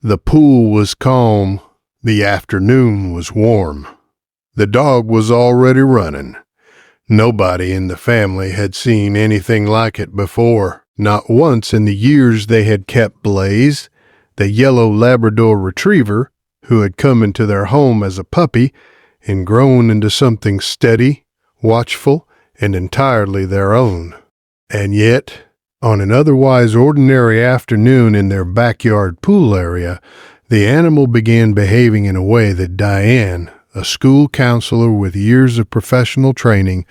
The pool was calm. The afternoon was warm. The dog was already running. Nobody in the family had seen anything like it before. Not once in the years they had kept Blaze, the yellow Labrador retriever, who had come into their home as a puppy and grown into something steady, watchful, and entirely their own. And yet, on an otherwise ordinary afternoon in their backyard pool area, the animal began behaving in a way that Diane, a school counselor with years of professional training,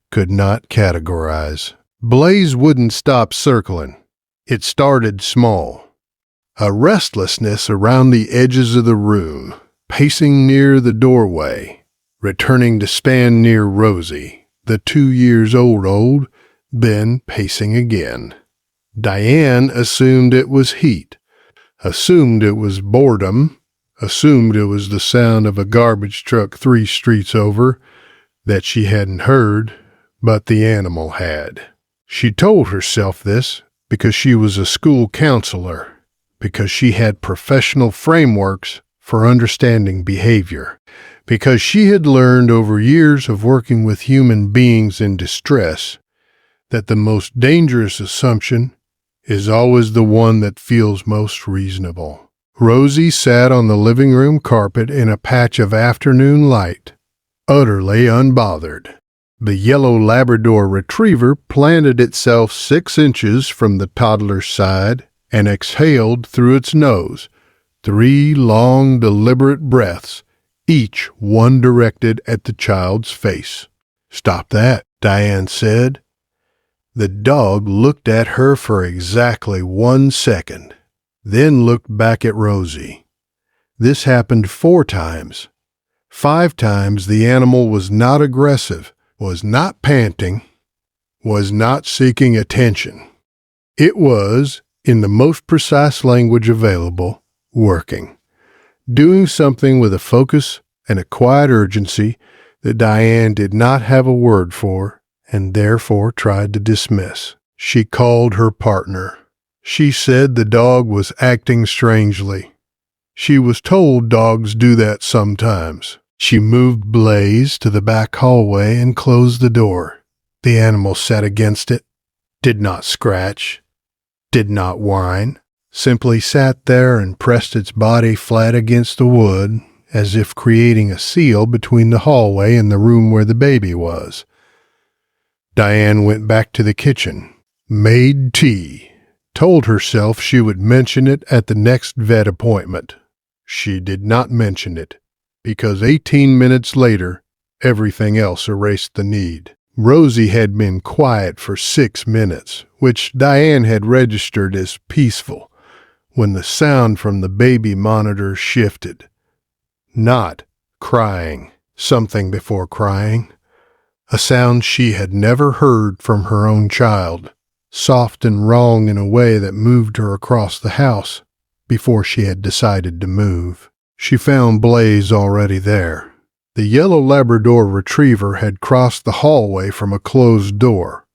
could not categorize. Blaze wouldn't stop circling. It started small. A restlessness around the edges of the room, pacing near the doorway, returning to stand near Rosie, the 2 years old, then pacing again. Diane assumed it was heat, assumed it was boredom, assumed it was the sound of a garbage truck 3 streets over that she hadn't heard, but the animal had. She told herself this because she was a school counselor, because she had professional frameworks for understanding behavior, because she had learned over years of working with human beings in distress that the most dangerous assumption is always the one that feels most reasonable. Rosie sat on the living room carpet in a patch of afternoon light, utterly unbothered. The yellow Labrador retriever planted itself 6 inches from the toddler's side and exhaled through its nose 3 long, deliberate breaths, each one directed at the child's face. "Stop that," Diane said. The dog looked at her for exactly 1 second, then looked back at Rosie. This happened 4 times. 5 times the animal was not aggressive, was not panting, was not seeking attention. It was, in the most precise language available, working, doing something with a focus and a quiet urgency that Diane did not have a word for and therefore tried to dismiss. She called her partner. She said the dog was acting strangely. She was told dogs do that sometimes. She moved Blaze to the back hallway and closed the door. The animal sat against it, did not scratch, did not whine, simply sat there and pressed its body flat against the wood, as if creating a seal between the hallway and the room where the baby was. Diane went back to the kitchen, made tea, told herself she would mention it at the next vet appointment. She did not mention it, because 18 minutes later, everything else erased the need. Rosie had been quiet for 6 minutes, which Diane had registered as peaceful, when the sound from the baby monitor shifted. Not crying, something before crying. A sound she had never heard from her own child, soft and wrong in a way that moved her across the house before she had decided to move. She found Blaze already there. The yellow Labrador retriever had crossed the hallway from a closed door.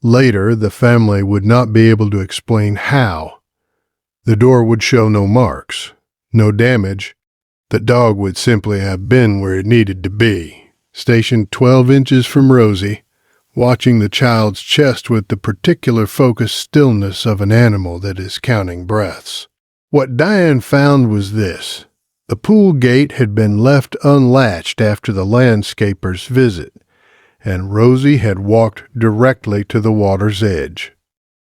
Later, the family would not be able to explain how. The door would show no marks, no damage. The dog would simply have been where it needed to be, stationed 12 inches from Rosie, watching the child's chest with the particular focused stillness of an animal that is counting breaths. What Diane found was this. The pool gate had been left unlatched after the landscaper's visit, and Rosie had walked directly to the water's edge.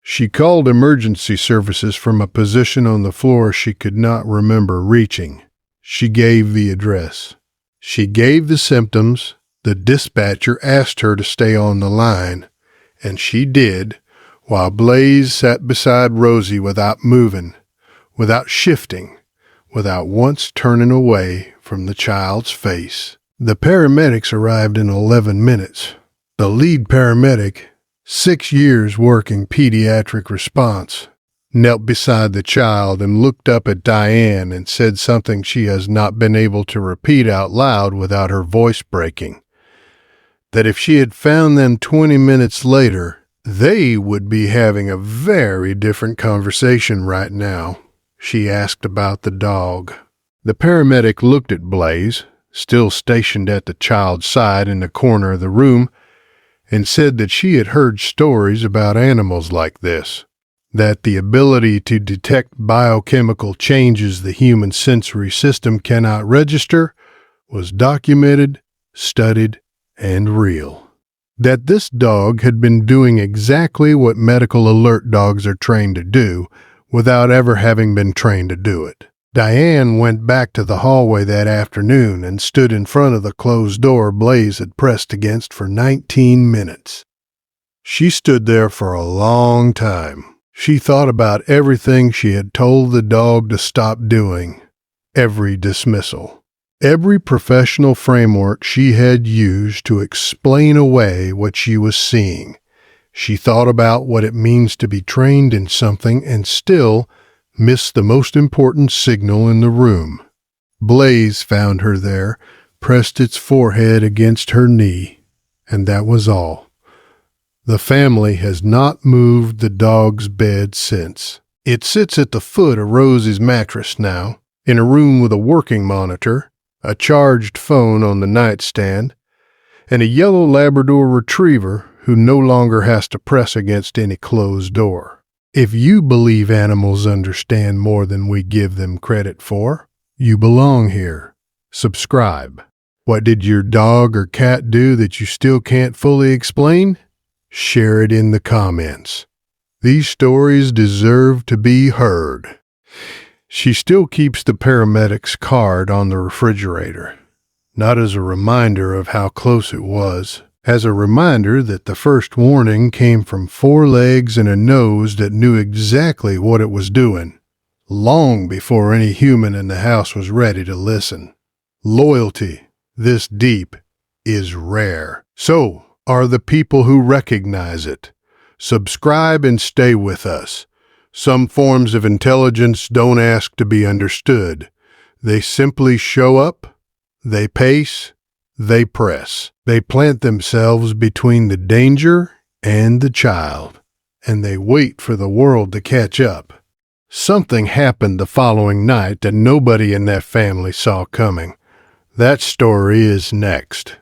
She called emergency services from a position on the floor she could not remember reaching. She gave the address. She gave the symptoms. The dispatcher asked her to stay on the line, and she did, while Blaze sat beside Rosie without moving, without shifting, without once turning away from the child's face. The paramedics arrived in 11 minutes. The lead paramedic, 6 years working pediatric response, knelt beside the child and looked up at Diane and said something she has not been able to repeat out loud without her voice breaking. That if she had found them 20 minutes later, they would be having a very different conversation right now. She asked about the dog. The paramedic looked at Blaze, still stationed at the child's side in the corner of the room, and said that she had heard stories about animals like this, that the ability to detect biochemical changes the human sensory system cannot register was documented, studied, and real. That this dog had been doing exactly what medical alert dogs are trained to do without ever having been trained to do it. Diane went back to the hallway that afternoon and stood in front of the closed door Blaze had pressed against for 19 minutes. She stood there for a long time. She thought about everything she had told the dog to stop doing, every dismissal, every professional framework she had used to explain away what she was seeing. She thought about what it means to be trained in something and still miss the most important signal in the room. Blaze found her there, pressed its forehead against her knee, and that was all. The family has not moved the dog's bed since. It sits at the foot of Rosie's mattress now, in a room with a working monitor, a charged phone on the nightstand, and a yellow Labrador retriever who no longer has to press against any closed door. If you believe animals understand more than we give them credit for, you belong here. Subscribe. What did your dog or cat do that you still can't fully explain? Share it in the comments. These stories deserve to be heard. She still keeps the paramedic's card on the refrigerator, not as a reminder of how close it was, as a reminder that the first warning came from 4 legs and a nose that knew exactly what it was doing, long before any human in the house was ready to listen. Loyalty this deep is rare. So are the people who recognize it. Subscribe and stay with us. Some forms of intelligence don't ask to be understood. They simply show up, they pace, they press. They plant themselves between the danger and the child, and they wait for the world to catch up. Something happened the following night that nobody in that family saw coming. That story is next.